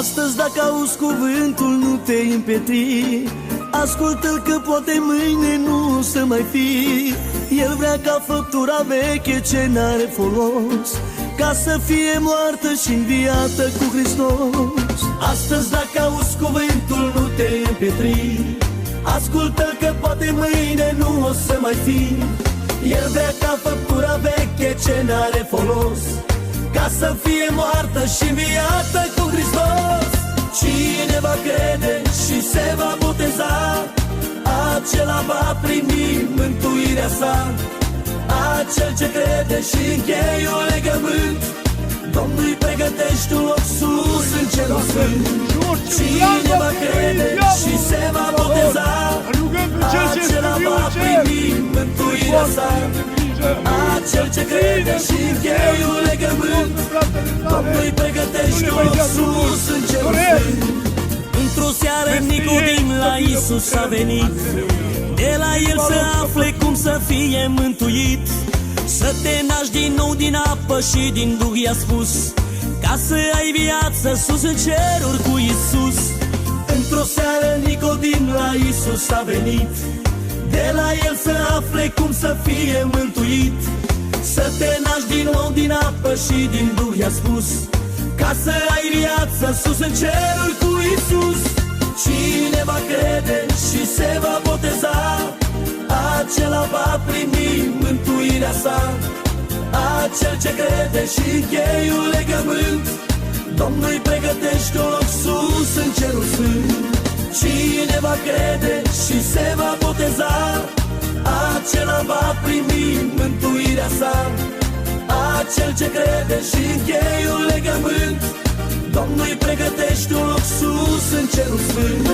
Astăzi dacă auzi cuvântul, nu te împetri. Ascultă-l că poate mâine nu o să mai fi. El vrea ca făptura veche ce n-are folos, ca să fie moartă și înviată cu Hristos. Astăzi dacă auzi cuvântul, nu te împetri. Ascultă-l că poate mâine nu o să mai fi. El vrea ca făptura veche ce n-are folos, ca să fie moartă și înviată cu Hristos. Cine va crede și se va boteza, acela va primi mântuirea sa. Acel ce crede și încheie un legământ, Domnul-i pregătește un loc sus în cerul sfânt. Cine va crede și se va boteza, acela va primi mântuirea sa. Acel ce crede și încheie un legământ, Domnul-i pregătește un loc sus în cerul sfânt. Într-o seară Nicodim la Iisus a venit, de la el să afle cum să fie mântuit. Să te naști din nou din apă și din Duh, i-a spus, ca să ai viață sus în ceruri cu Iisus. Într-o seară Nicodim la Iisus a venit, de la el să afle cum să fie mântuit. Să te naști din nou din apă și din Duh, i-a spus, ca să ai viață sus în ceruri cu Iisus. Cine va crede și se va boteza, acela va primi mântuirea sa. Acel ce crede și încheie un legământ, Domnul-i pregătește un loc sus în cerul sfânt. Cine va crede și se va boteza, acela va primi mântuirea sa. Acel ce crede și încheie un legământ, Domnul-i pregătește un loc sus în cerul sfânt.